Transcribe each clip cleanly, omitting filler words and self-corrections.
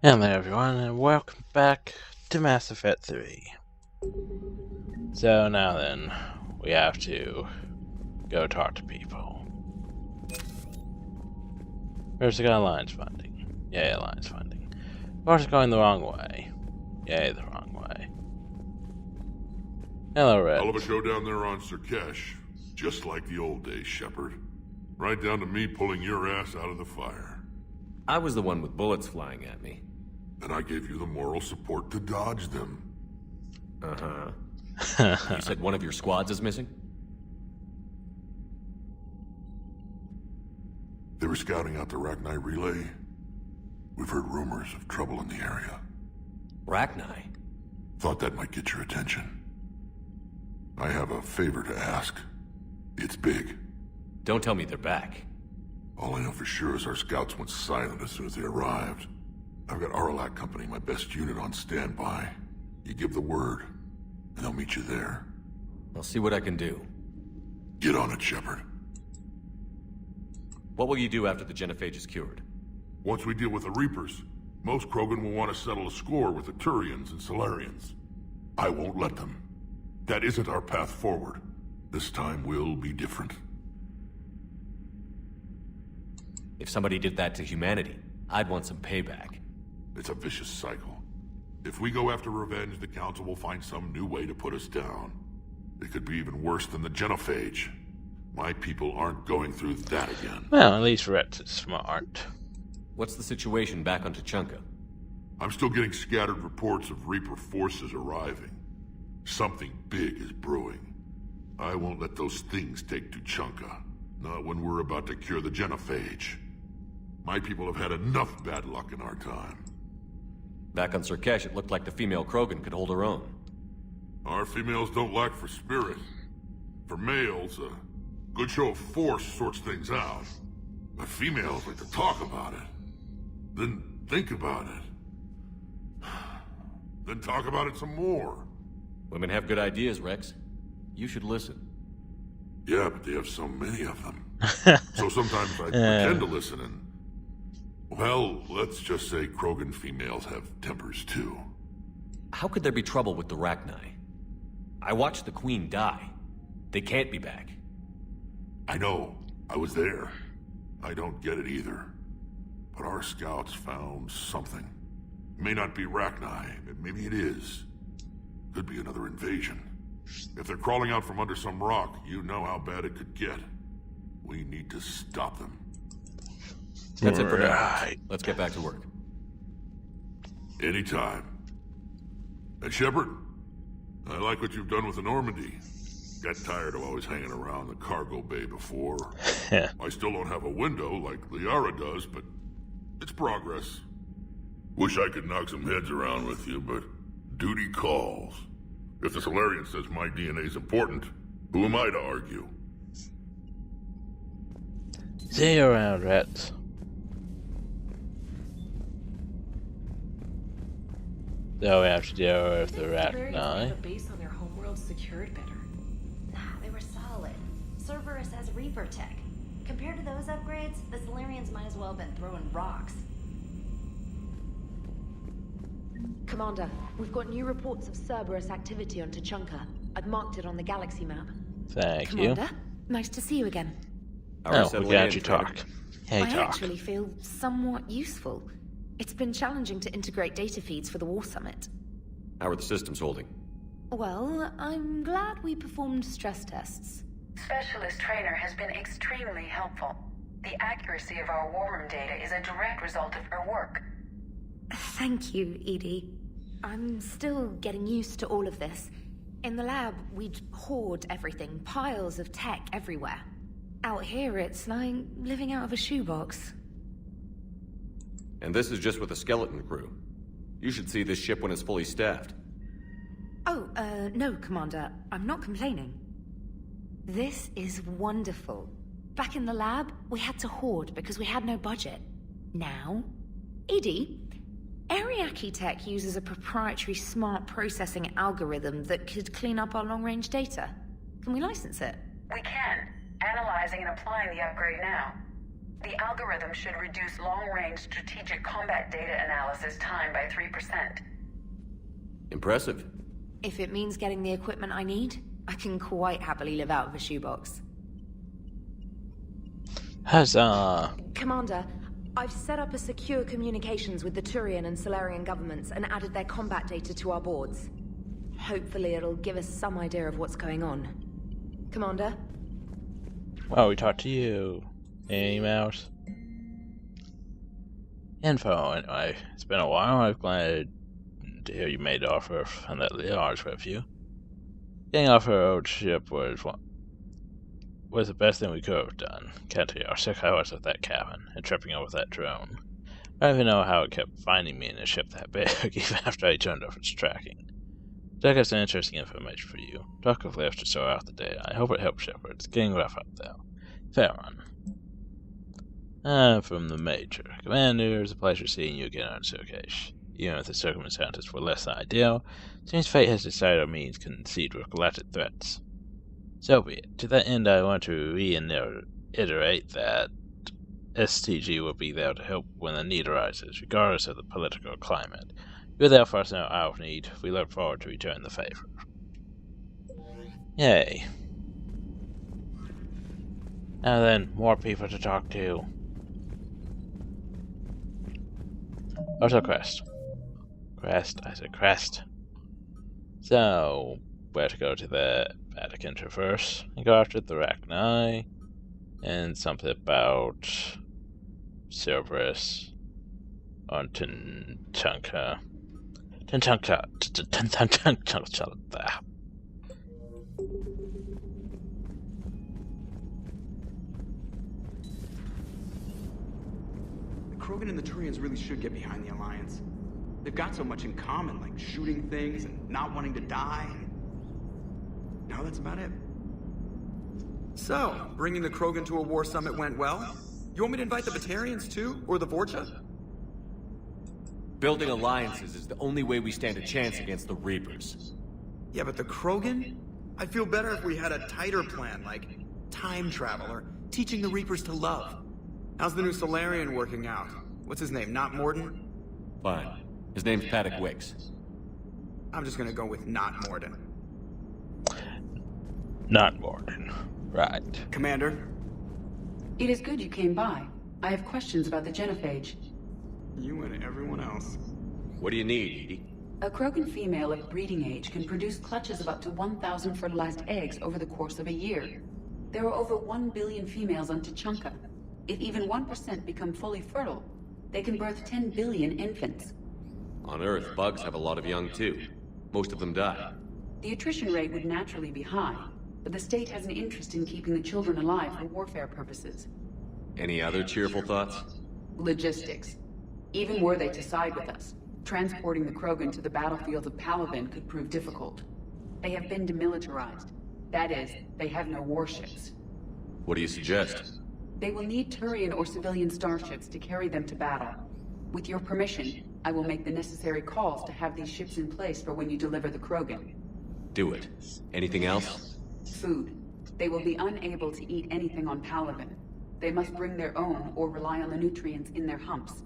Hello everyone, and welcome back to Mass Effect 3. So now then, we have to go talk to people. First, I got alliance funding. Yay, alliance funding. Of course, it's going the wrong way. Yay, the wrong way. Hello, Red. Hell of a go down there on Sirkesh. Just like the old days, Shepard. Right down to me pulling your ass out of the fire. I was the one with bullets flying at me. And I gave you the moral support to dodge them. Uh-huh. You said one of your squads is missing? They were scouting out the Rachni relay. We've heard rumors of trouble in the area. Rachni? Thought that might get your attention. I have a favor to ask. It's big. Don't tell me they're back. All I know for sure is our scouts went silent as soon as they arrived. I've got Aralak Company, my best unit, on standby. You give the word, and they'll meet you there. I'll see what I can do. Get on it, Shepard. What will you do after the genophage is cured? Once we deal with the Reapers, most Krogan will want to settle a score with the Turians and Solarians. I won't let them. That isn't our path forward. This time will be different. If somebody did that to humanity, I'd want some payback. It's a vicious cycle. If we go after revenge, the Council will find some new way to put us down. It could be even worse than the genophage. My people aren't going through that again. Well, at least Red's smart. What's the situation back on Tuchanka? I'm still getting scattered reports of Reaper forces arriving. Something big is brewing. I won't let those things take Tuchanka. Not when we're about to cure the genophage. My people have had enough bad luck in our time. Back on Sirkesh, it looked like the female Krogan could hold her own. Our females don't lack for spirit. For males, a good show of force sorts things out. But females like to talk about it. Then think about it. Then talk about it some more. Women have good ideas, Rex. You should listen. Yeah, but they have so many of them. So sometimes I pretend to listen and... Well, let's just say Krogan females have tempers too. How could there be trouble with the Rachni? I watched the Queen die. They can't be back. I know. I was there. I don't get it either. But our scouts found something. It may not be Rachni, but maybe it is. Could be another invasion. If they're crawling out from under some rock, you know how bad it could get. We need to stop them. That's it for now. Let's get back to work. Anytime. And Shepard, I like what you've done with the Normandy. Got tired of always hanging around the cargo bay before. I still don't have a window like Liara does, but it's progress. Wish I could knock some heads around with you, but duty calls. If the Solarian says my DNA's important, who am I to argue? See you around, Reds. So we have to deal with the Rachni. The base on their homeworld secured better. Nah, they were solid. Cerberus has Reaper tech. Compared to those upgrades, the Solarians might as well have been throwing rocks. Commander, we've got new reports of Cerberus activity on Tuchanka. I've marked it on the galaxy map. Thank you. Commander, nice to see you again. Oh, we got you talk. Hey, I talk. actually feel somewhat useful. It's been challenging to integrate data feeds for the War Summit. How are the systems holding? Well, I'm glad we performed stress tests. Specialist Trainer has been extremely helpful. The accuracy of our war room data is a direct result of her work. Thank you, Edie. I'm still getting used to all of this. In the lab, we'd hoard everything, piles of tech everywhere. Out here, it's like living out of a shoebox. And this is just with a skeleton crew. You should see this ship when it's fully staffed. Oh, no, Commander. I'm not complaining. This is wonderful. Back in the lab, we had to hoard because we had no budget. Now, Edie, Ariake Tech uses a proprietary smart processing algorithm that could clean up our long-range data. Can we license it? We can. Analyzing and applying the upgrade now. The algorithm should reduce long-range strategic combat data analysis time by 3%. Impressive. If it means getting the equipment I need, I can quite happily live out of a shoebox. Huzzah! Commander, I've set up a secure communications with the Turian and Solarian governments and added their combat data to our boards. Hopefully it'll give us some idea of what's going on. Commander? Well, we talked to you. Any emails? Info, anyway. It's been a while. I'm glad to hear you made the offer and that Liar's with you. Getting off our old ship was the best thing we could have done. Can't tell you how sick I was of that cabin and tripping over that drone. I don't even know how it kept finding me in a ship that big, even after I turned off its tracking. That got some interesting information for you. Talk of left to sort out the data. I hope it helps, Shepard. It's getting rough out there. Fair run. From the Major. Commander, it's a pleasure seeing you again on Surkesh. Even if the circumstances were less than ideal, it seems fate has decided our means concede with galactic threats. So be it. To that end, I want to reiterate that STG will be there to help when the need arises, regardless of the political climate. You're there for us in our hour of need. We look forward to returning the favor. Yay. Now then, more people to talk to. Also Crest. I said Crest. So, where to go to the Vatican Traverse and go after the Rachni, and something about Cerberus on Tinchunka. There. Krogan and the Turians really should get behind the Alliance. They've got so much in common, like shooting things and not wanting to die. No, that's about it. So, bringing the Krogan to a war summit went well? You want me to invite the Batarians too? Or the Vorcha? Building alliances is the only way we stand a chance against the Reapers. Yeah, but the Krogan? I'd feel better if we had a tighter plan, like time travel or teaching the Reapers to love. How's the new Solarian working out? What's his name, not Morden? Fine. His name's Paddock Wicks. I'm just gonna go with not Morden. Not Morden. Right. Commander? It is good you came by. I have questions about the genophage. You and everyone else. What do you need, Edie? A Krogan female of breeding age can produce clutches of up to 1,000 fertilized eggs over the course of a year. There are over 1 billion females on Tuchanka. If even 1% become fully fertile, they can birth 10 billion infants. On Earth, bugs have a lot of young too. Most of them die. The attrition rate would naturally be high, but the state has an interest in keeping the children alive for warfare purposes. Any other cheerful thoughts? Logistics. Even were they to side with us, transporting the Krogan to the battlefields of Palaven could prove difficult. They have been demilitarized. That is, they have no warships. What do you suggest? They will need Turian or civilian starships to carry them to battle. With your permission, I will make the necessary calls to have these ships in place for when you deliver the Krogan. Do it. Anything else? Food. They will be unable to eat anything on Palaven. They must bring their own or rely on the nutrients in their humps.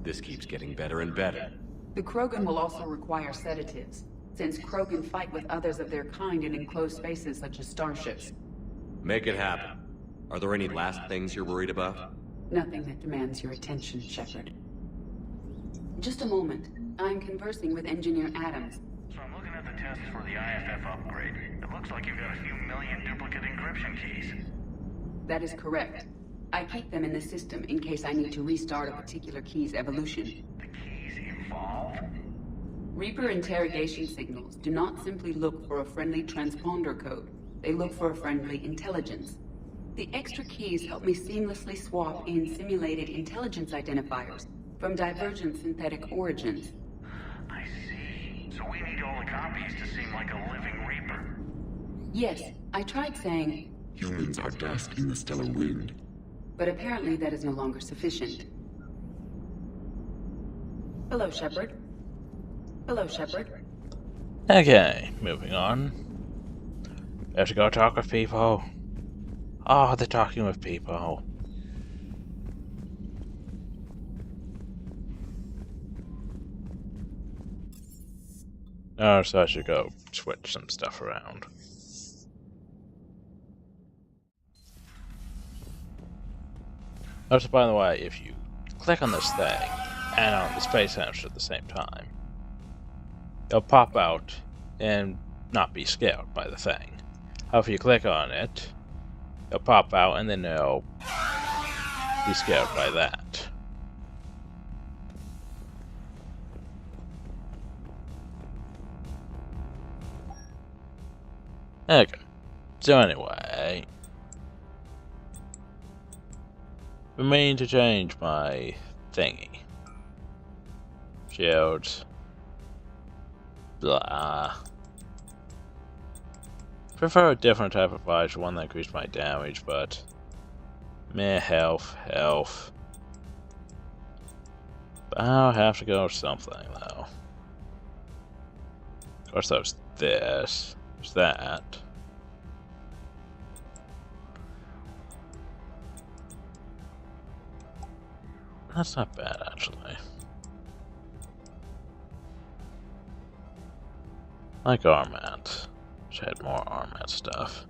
This keeps getting better and better. The Krogan will also require sedatives, since Krogan fight with others of their kind in enclosed spaces such as starships. Make it happen. Are there any last things you're worried about? Nothing that demands your attention, Shepard. Just a moment. I'm conversing with Engineer Adams. So I'm looking at the tests for the IFF upgrade. It looks like you've got a few million duplicate encryption keys. That is correct. I keep them in the system in case I need to restart a particular key's evolution. The keys evolve? Reaper interrogation signals do not simply look for a friendly transponder code. They look for a friendly intelligence. The extra keys help me seamlessly swap in simulated intelligence identifiers from divergent synthetic origins. I see. So we need all the copies to seem like a living Reaper. Yes, I tried saying, humans are dust in the stellar wind. But apparently that is no longer sufficient. Hello, Shepard. Hello, Shepard. Okay, moving on. We have to go talk with people. Oh, they're talking with people. Oh, so I should go switch some stuff around. Also, by the way, if you click on this thing and on the space engine at the same time, it'll pop out and not be scaled by the thing. However, if you click on it, it'll pop out and then it'll be scaled by that. Okay, so anyway, I'm meaning to change my thingy. Shields. Blah. Prefer a different type of fight, one that increased my damage, but meh, health. But I'll have to go with something though. Of course, there's this. There's that. That's not bad, actually. Like Armat. Which had more Armat stuff.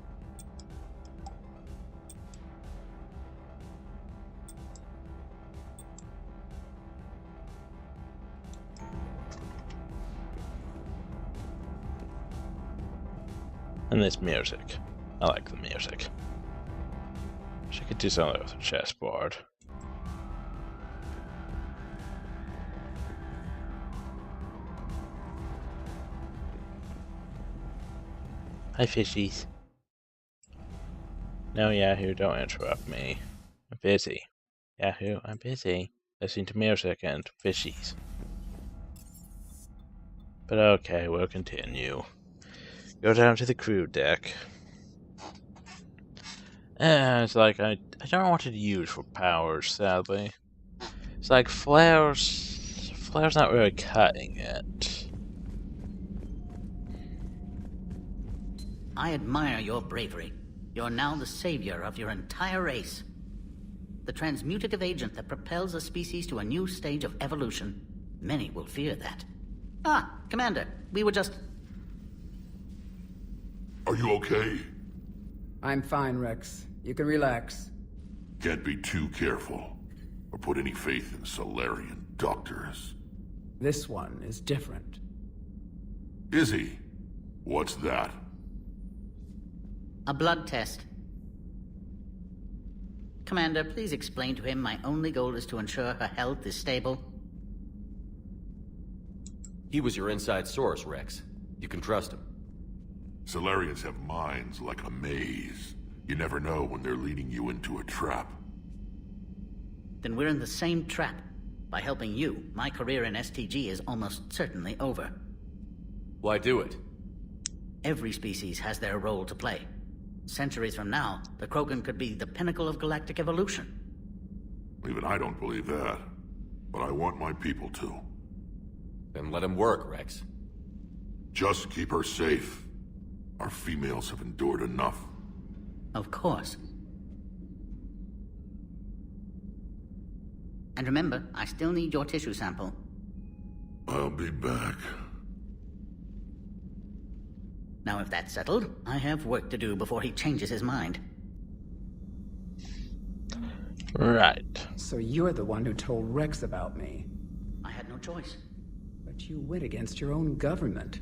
And this music. I like the music. Wish I could do something with a chessboard. Hi, fishies. No, Yahoo, don't interrupt me. I'm busy. Yahoo, I'm busy. Listening to music and fishies. But okay, we'll continue. Go down to the crew deck. And it's like, I don't know what to use for powers, sadly. It's like Flare's not really cutting it. I admire your bravery. You're now the savior of your entire race. The transmutative agent that propels a species to a new stage of evolution. Many will fear that. Ah, Commander, we were just... Are you okay? I'm fine, Rex. You can relax. Can't be too careful, or put any faith in Solarian doctors. This one is different. Is he? What's that? A blood test. Commander, please explain to him my only goal is to ensure her health is stable. He was your inside source, Rex. You can trust him. Solarians have minds like a maze. You never know when they're leading you into a trap. Then we're in the same trap. By helping you, my career in STG is almost certainly over. Why do it? Every species has their role to play. Centuries from now, the Krogan could be the pinnacle of galactic evolution. Even I don't believe that. But I want my people to. Then let him work, Rex. Just keep her safe. Our females have endured enough. Of course. And remember, I still need your tissue sample. I'll be back. Now if that's settled, I have work to do before he changes his mind. Right. So you're the one who told Rex about me. I had no choice. But you went against your own government.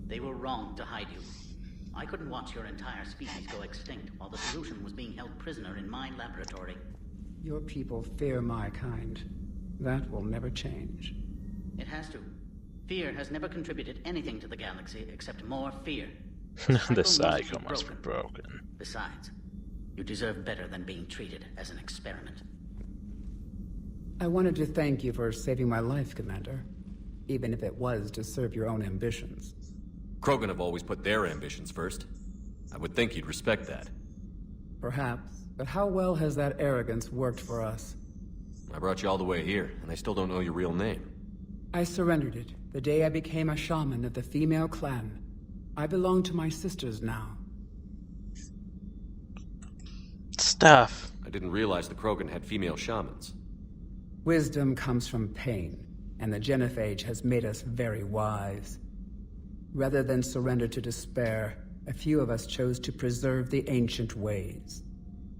They were wrong to hide you. I couldn't watch your entire species go extinct while the solution was being held prisoner in my laboratory. Your people fear my kind. That will never change. It has to. Fear has never contributed anything to the galaxy except more fear. The cycle must be broken. Besides, you deserve better than being treated as an experiment. I wanted to thank you for saving my life, Commander. Even if it was to serve your own ambitions. Krogan have always put their ambitions first. I would think you'd respect that. Perhaps, but how well has that arrogance worked for us? I brought you all the way here, and I still don't know your real name. I surrendered it the day I became a shaman of the female clan. I belong to my sisters now. Stuff. I didn't realize the Krogan had female shamans. Wisdom comes from pain, and the genophage has made us very wise. Rather than surrender to despair, a few of us chose to preserve the ancient ways.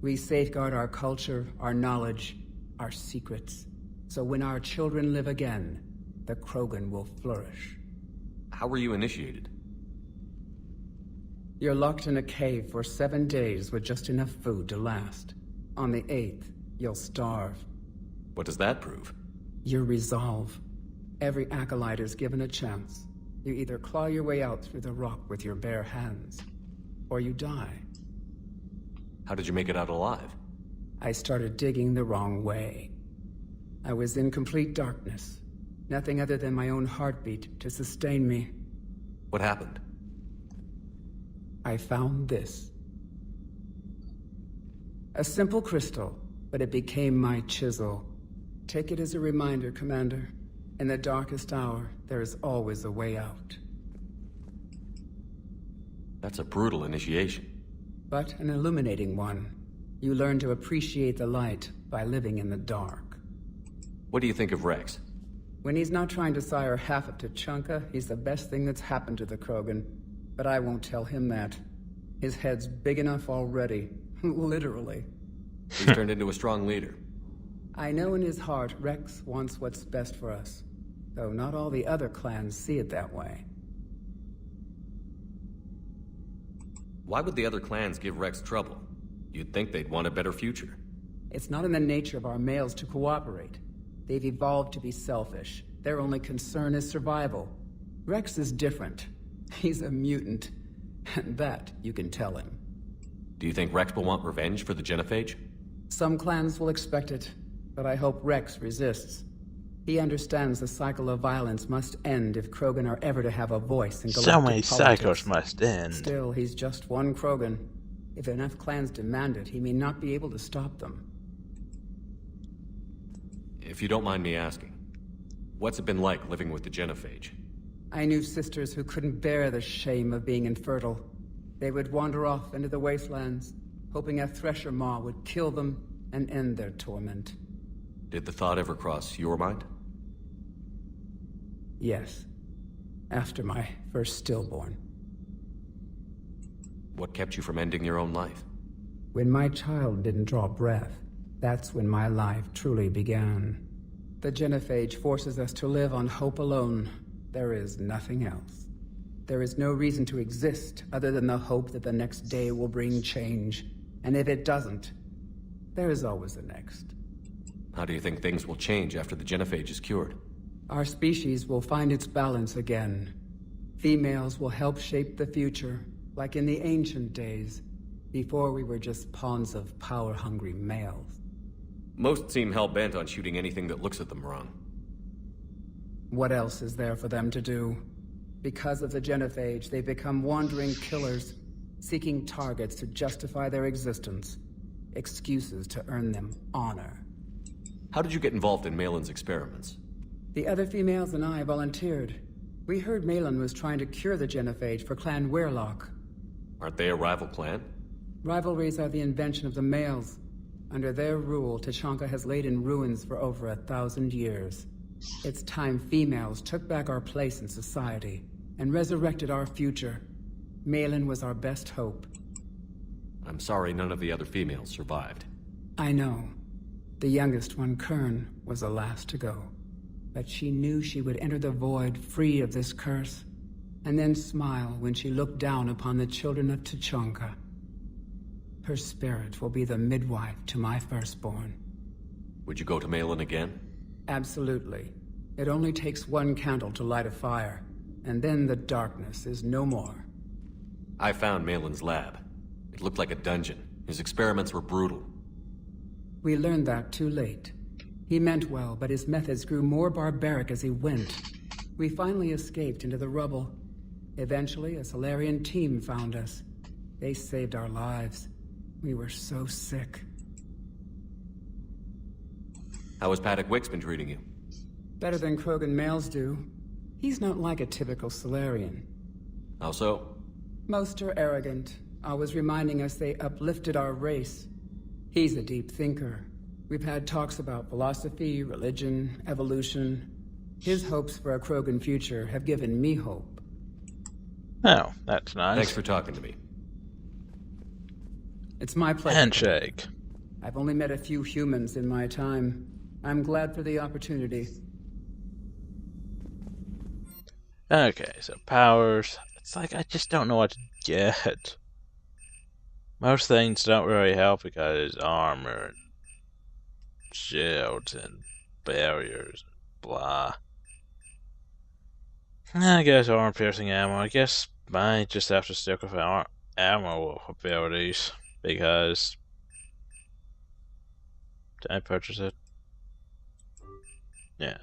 We safeguard our culture, our knowledge, our secrets. So when our children live again, the Krogan will flourish. How were you initiated? You're locked in a cave for 7 days with just enough food to last. On the 8th, you'll starve. What does that prove? Your resolve. Every acolyte is given a chance. You either claw your way out through the rock with your bare hands, or you die. How did you make it out alive? I started digging the wrong way. I was in complete darkness. Nothing other than my own heartbeat to sustain me. What happened? I found this. A simple crystal, but it became my chisel. Take it as a reminder, Commander. In the darkest hour, there is always a way out. That's a brutal initiation. But an illuminating one. You learn to appreciate the light by living in the dark. What do you think of Rex? When he's not trying to sire half of Tuchanka, he's the best thing that's happened to the Krogan. But I won't tell him that. His head's big enough already. Literally. He's turned into a strong leader. I know in his heart Rex wants what's best for us. Though not all the other clans see it that way. Why would the other clans give Rex trouble? You'd think they'd want a better future. It's not in the nature of our males to cooperate. They've evolved to be selfish. Their only concern is survival. Rex is different. He's a mutant. And that you can tell him. Do you think Rex will want revenge for the Genophage? Some clans will expect it, but I hope Rex resists. He understands the cycle of violence must end if Krogan are ever to have a voice in galactic So many politics. cycles must end. Still, he's just one Krogan. If enough clans demand it, he may not be able to stop them. If you don't mind me asking, what's it been like living with the Genophage? I knew sisters who couldn't bear the shame of being infertile. They would wander off into the wastelands, hoping a thresher maw would kill them and end their torment. Did the thought ever cross your mind? Yes. After my first stillborn. What kept you from ending your own life? When my child didn't draw breath, that's when my life truly began. The Genophage forces us to live on hope alone. There is nothing else. There is no reason to exist other than the hope that the next day will bring change. And if it doesn't, there is always the next. How do you think things will change after the Genophage is cured? Our species will find its balance again. Females will help shape the future, like in the ancient days, before we were just pawns of power-hungry males. Most seem hell-bent on shooting anything that looks at them wrong. What else is there for them to do? Because of the Genophage, they become wandering killers, seeking targets to justify their existence. Excuses to earn them honor. How did you get involved in Malin's experiments? The other females and I volunteered. We heard Malin was trying to cure the Genophage for Clan Weirlock. Aren't they a rival clan? Rivalries are the invention of the males. Under their rule, Tuchanka has laid in ruins for over 1,000 years. It's time females took back our place in society and resurrected our future. Malin was our best hope. I'm sorry none of the other females survived. I know. The youngest one, Kern, was the last to go. But she knew she would enter the void free of this curse, and then smile when she looked down upon the children of Tuchanka. Her spirit will be the midwife to my firstborn. Would you go to Malin again? Absolutely. It only takes one candle to light a fire, and then the darkness is no more. I found Malin's lab. It looked like a dungeon. His experiments were brutal. We learned that too late. He meant well, but his methods grew more barbaric as he went. We finally escaped into the rubble. Eventually, a Solarian team found us. They saved our lives. We were so sick. How has Paddock Wicks been treating you? Better than Krogan males do. He's not like a typical Solarian. How so? Most are arrogant, always reminding us they uplifted our race. He's a deep thinker. We've had talks about philosophy, religion, evolution. His hopes for a Krogan future have given me hope. Oh, that's nice. Thanks for talking to me. It's my pleasure. Handshake. I've only met a few humans in my time. I'm glad for the opportunity. Okay, so powers. It's like I just don't know what to get. Most things don't really help because armor, and shields, and barriers, blah. I guess armor-piercing ammo. I guess I just have to stick with ammo abilities because. Did I purchase it? Yeah.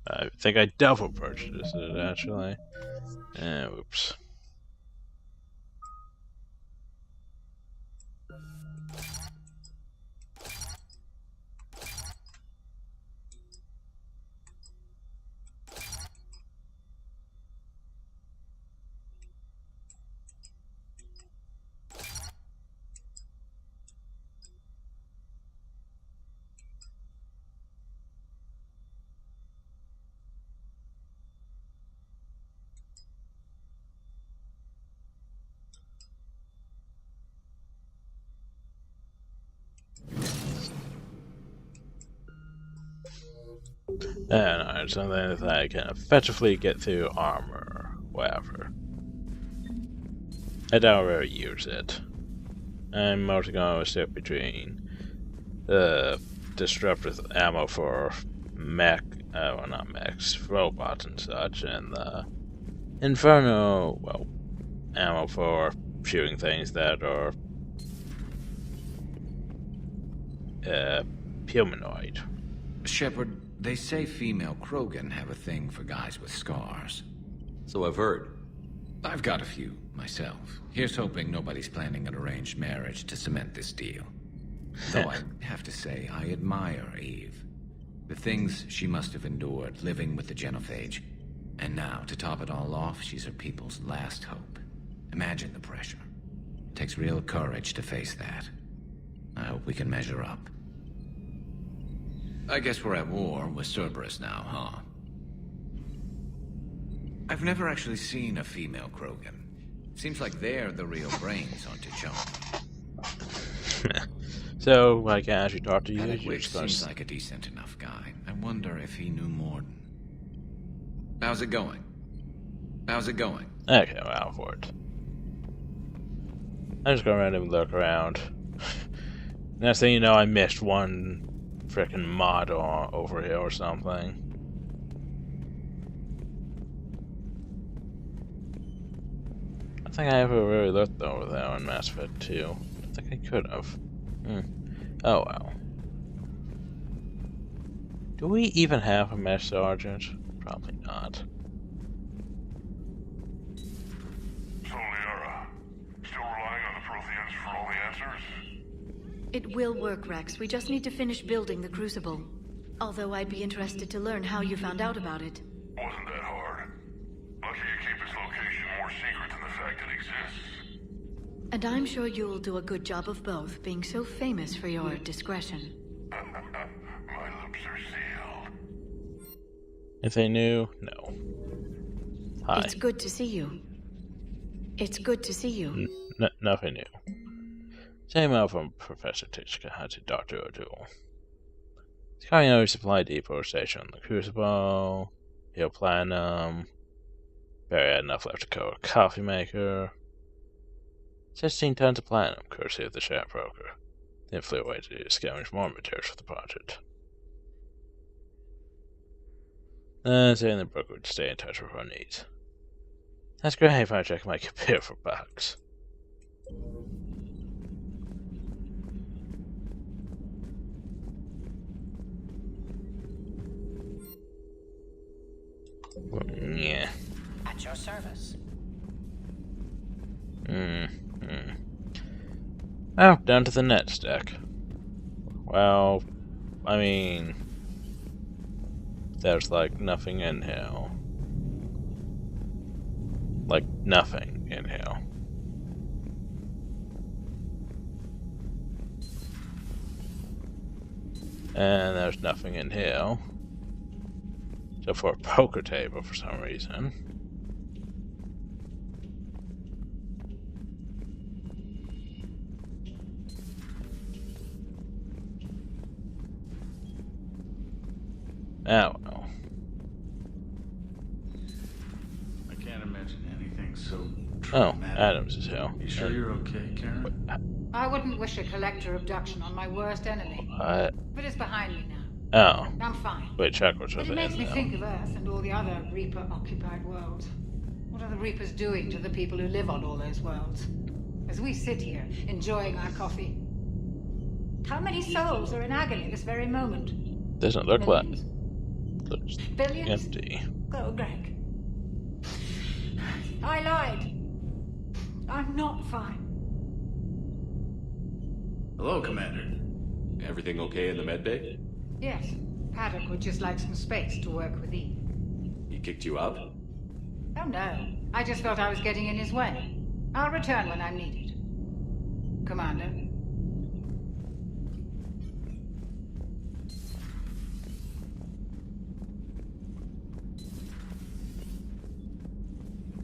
I think I double purchased it actually. Oops. And something that I can effectively get through armor, whatever. I don't really use it. I'm mostly going to stick between the disruptive ammo for well, not mechs, robots and such, and the inferno, well, ammo for shooting things that are humanoid. Shepard, they say female Krogan have a thing for guys with scars. So I've heard. I've got a few, myself. Here's hoping nobody's planning an arranged marriage to cement this deal. Though I have to say, I admire Eve. The things she must have endured living with the genophage. And now, to top it all off, she's her people's last hope. Imagine the pressure. It takes real courage to face that. I hope we can measure up. I guess we're at war with Cerberus now, huh? I've never actually seen a female Krogan. Seems like they're the real brains on T'Challa. So, I can actually talk to you. Which seems like a decent enough guy. I wonder if he knew Morden. How's it going? How's it going? Okay, well, for it. I'm just going around and look around. Next thing you know, I missed one frickin' mod over here or something. I think I haven't really looked over there on Mass Effect 2. I think I could have. Oh well. Do we even have a Mess Sergeant? Probably not. So, Liara, still relying on the Protheans for all the answers? It will work, Rex. We just need to finish building the Crucible. Although I'd be interested to learn how you found out about it. Wasn't that hard. Lucky you keep its location more secret than the fact it exists. And I'm sure you'll do a good job of both, being so famous for your discretion. My lips are sealed. If they knew, no. Hi. It's good to see you. It's good to see you. Nothing new. Same out from Professor Tishka to Dr. O'Toole. It's carrying out a supply depot station on the Crucible, Heal Platinum, barely had enough left to coat a coffee maker, 16 tons of platinum, courtesy of the share broker. Then flew away to scavenge more materials for the project. Saying the broker would stay in touch with our needs. That's great if I check my computer for bugs. Yeah. At your service. Oh, down to the net stack. Well, I mean, there's like nothing in here. Like nothing in here. And there's nothing in here. Except for a poker table for some reason. Oh, no. I can't imagine anything so Oh, traumatic. Adams is here. You sure you're okay, Karen? I wouldn't wish a collector abduction on my worst enemy. What? But it's behind me now. Oh. I'm fine. Wait, check what's But with it makes me now. think of Earth and all the other Reaper-occupied worlds. What are the Reapers doing to the people who live on all those worlds? As we sit here, enjoying our coffee. How many souls are in agony this very moment? Doesn't look Millions? like... Looks Billions? empty. Oh, Greg. I lied. I'm not fine. Hello, Commander. Everything okay in the medbay? Yes, Paddock would just like some space to work with Eve. He kicked you out? Oh no, I just felt I was getting in his way. I'll return when I'm needed. Commander.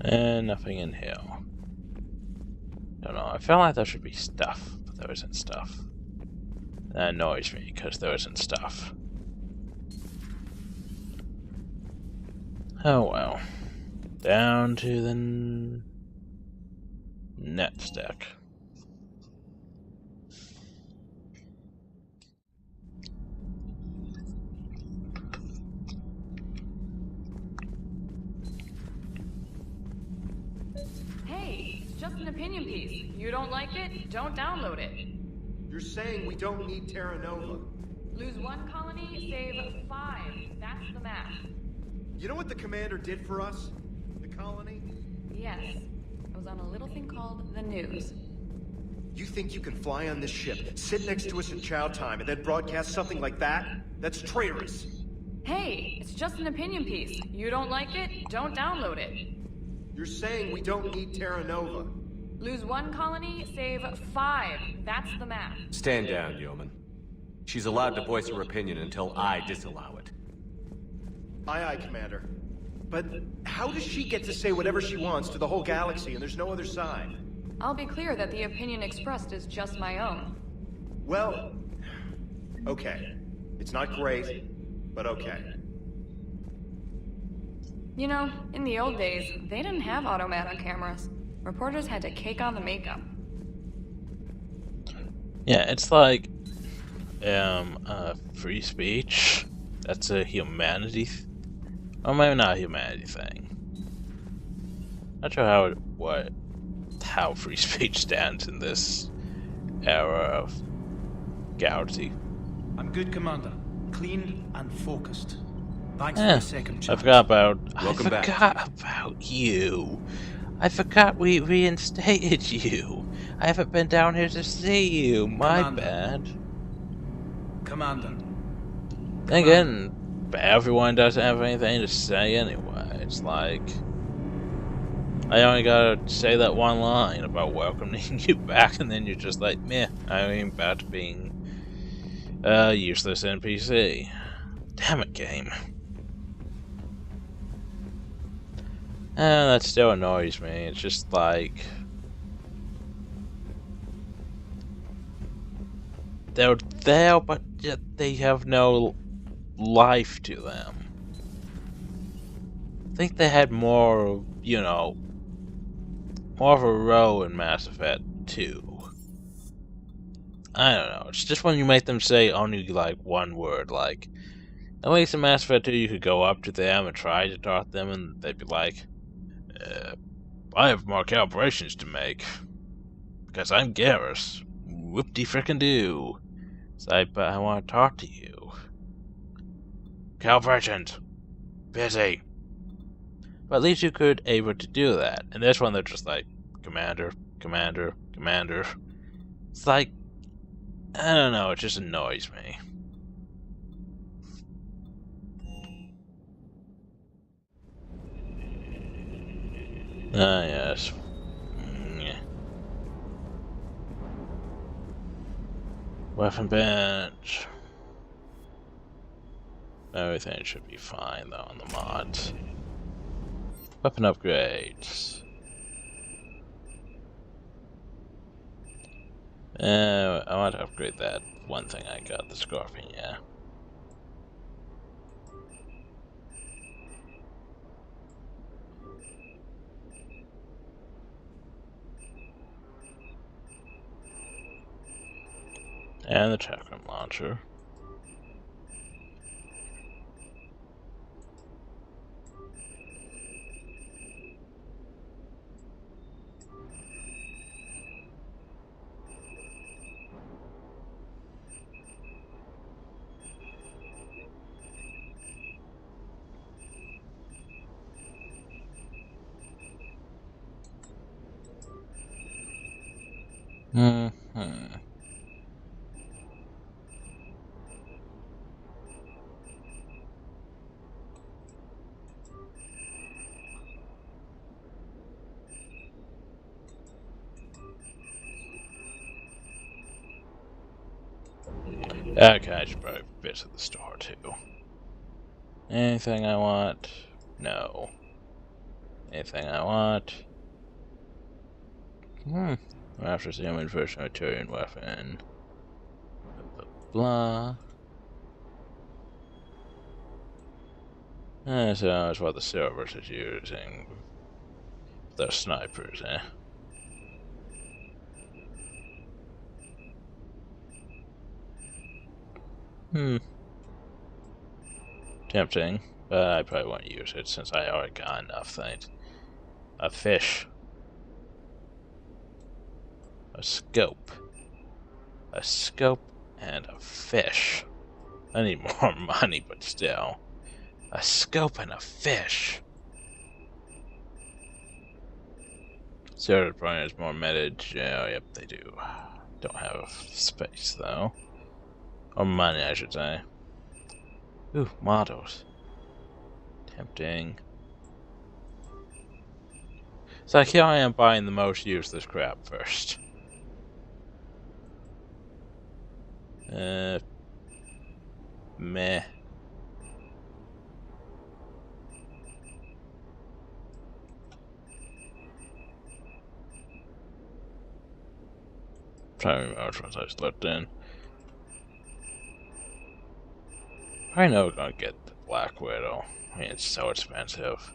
And nothing in here. Don't know, I felt like there should be stuff, but there isn't stuff. That annoys me, because there isn't stuff. Oh well. Down to the next deck. Hey, it's just an opinion piece. You don't like it? Don't download it. You're saying we don't need Terra Nova. Lose 1 colony, save 5. That's the math. You know what the commander did for us? The colony? Yes. I was on a little thing called the news. You think you can fly on this ship, sit next to us in chow time, and then broadcast something like that? That's traitorous. Hey, it's just an opinion piece. You don't like it? Don't download it. You're saying we don't need Terra Nova. Lose 1 colony, save 5. That's the math. Stand down, Yeoman. She's allowed to voice her opinion until I disallow it. Aye, aye, Commander. But how does she get to say whatever she wants to the whole galaxy and there's no other side? I'll be clear that the opinion expressed is just my own. Well, okay. It's not great, but okay. You know, in the old days, they didn't have automatic cameras. Reporters had to cake on the makeup. Yeah, it's like free speech. That's a humanity, or maybe not a humanity thing. Not sure how free speech stands in this era of galaxy. I'm good, Commander. Clean and focused. Thanks for the second chance. I forgot about. Welcome back. I forgot about you. I forgot we reinstated you. I haven't been down here to see you. My Commander. bad. Commander. Then again, everyone doesn't have anything to say anyway. It's like I only gotta say that one line about welcoming you back, and then you're just like, meh, I'm back to being a useless NPC. Damn it, game. And that still annoys me. It's just like they're there, but yet they have no life to them. I think they had more, you know, more of a role in Mass Effect 2. I don't know. It's just when you make them say only like one word, like at least in Mass Effect 2 you could go up to them and try to talk to them, and they'd be like, I have more calibrations to make because I'm Garrus. Whoop-de-frickin-do. It's like, but I want to talk to you. Calibrations. Busy. But at least you could able to do that. And this one they're just like, Commander, Commander, Commander. It's like, I don't know, it just annoys me. Ah, yes. Yeah. Weapon bench. Everything should be fine though on the mods. Weapon upgrades. I want to upgrade that one thing I got, the Scorpion, yeah. And the chakram launcher. Okay, I should probably visit the store too. Anything I want? No. Anything I want? After the human version of a Turian weapon. Blah. So that's what the servers is using. They're snipers, eh? Tempting, but I probably won't use it since I already got enough things. A fish. A scope. A scope and a fish. I need more money, but still. A scope and a fish. Zero point is more meta gel. Yep, they do. Don't have space though. Or money, I should say. Ooh, models. Tempting. It's like here I am buying the most useless crap first. Meh. Trying to remember which ones I slipped in. I know we're gonna get the Black Widow. I mean, it's so expensive.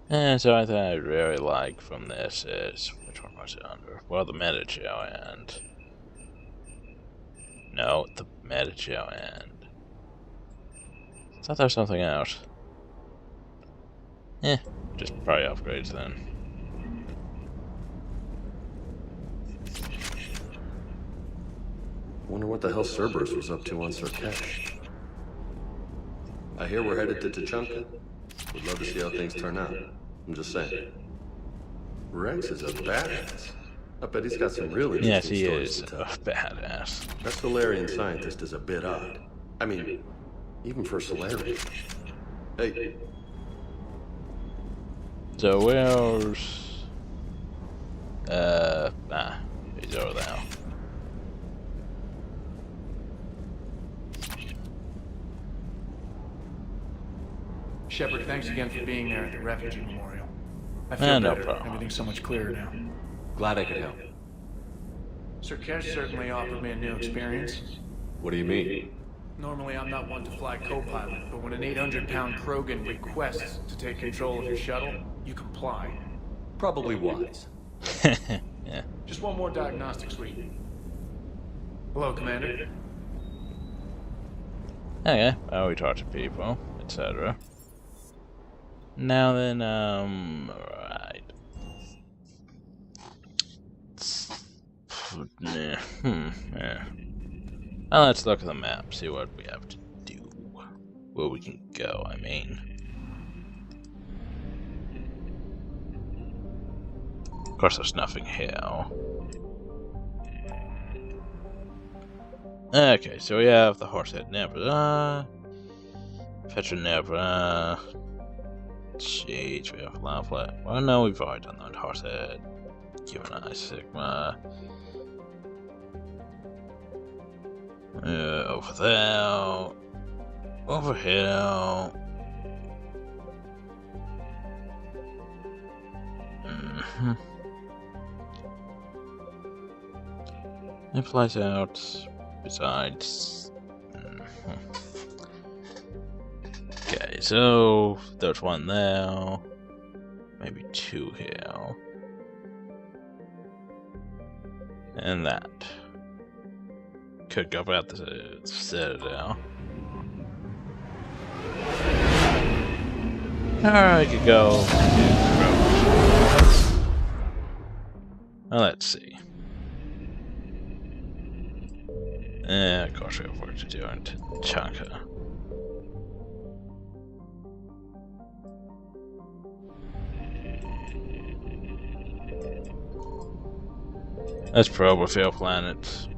And so I think I really like from this is, which one was it under? Well, the meta gel and... No, the meta gel and... I thought there was something else. Just probably upgrades then. Wonder what the hell Cerberus was up to on Surkesh. I hear we're headed to Tuchanka. Would love to see how things turn out. I'm just saying. Rex is a badass. I bet he's got some really interesting stories to tell. Yes, he is a badass. That Solarian scientist is a bit odd. I mean, even for Solarian. Hey. So where's... he's over there. Shepard, thanks again for being there at the refugee memorial. I feel no better. problem. Everything's so much clearer now. Glad I could help. Surkesh certainly offered me a new experience. What do you mean? Normally, I'm not one to fly co-pilot, but when an 800-pound Krogan requests to take control of your shuttle, you comply. Probably wise. Yeah. Just one more diagnostic suite. Hello, Commander. Okay, well, we talk to people, etc. Now then, right. Yeah. Now let's look at the map, see what we have to do. Where we can go, I mean. Of course, there's nothing here. Okay, so we have the Horsehead Nebula, Petra Nebula, Siege, we have Lava. Well, no, we've already done that. Horsehead, Gemini, Sigma. Over there, over here. It flies out. Besides. Okay, so there's one there. Maybe two here. And that. Could go back to the Citadel. Or I could go to the well, let's see. Of course we have work to do in Chaka. Let's probe a few planets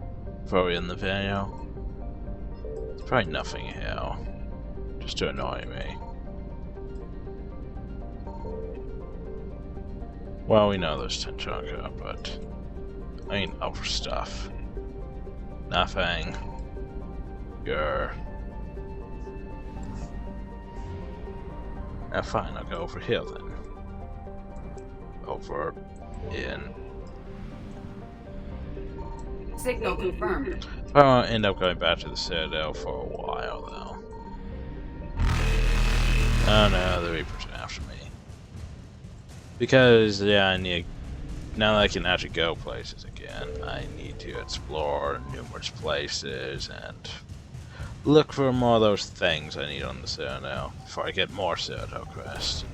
before we end the video. There's probably nothing here, just to annoy me. Well, we know there's Tenchaka, but I ain't up for stuff. Nothing. Grr. Fine, I'll go over here then. Over in. Signal confirmed. I'll end up going back to the Citadel for a while, though. Oh no, the Reapers are after me. Because, yeah, I need. Now that I can actually go places again, I need to explore numerous places and look for more of those things I need on the Citadel before I get more Citadel quests.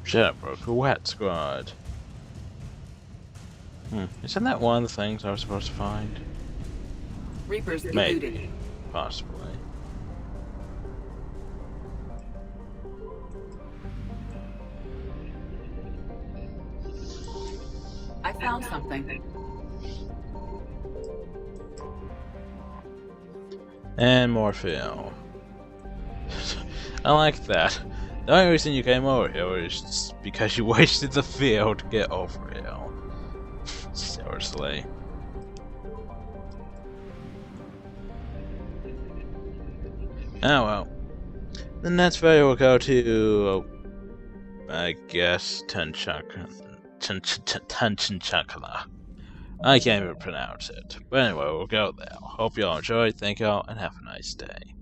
Shut up, bro. Wet Squad. Isn't that one of the things I was supposed to find? Reapers Maybe. eluded. Possibly. I found something. And more film. I like that. The only reason you came over here is just because you wasted the field to get over here. Seriously. Oh well. The next video will go to, I guess, Tenchakla. I can't even pronounce it. But anyway, we'll go there. Hope y'all enjoyed. Thank y'all, and have a nice day.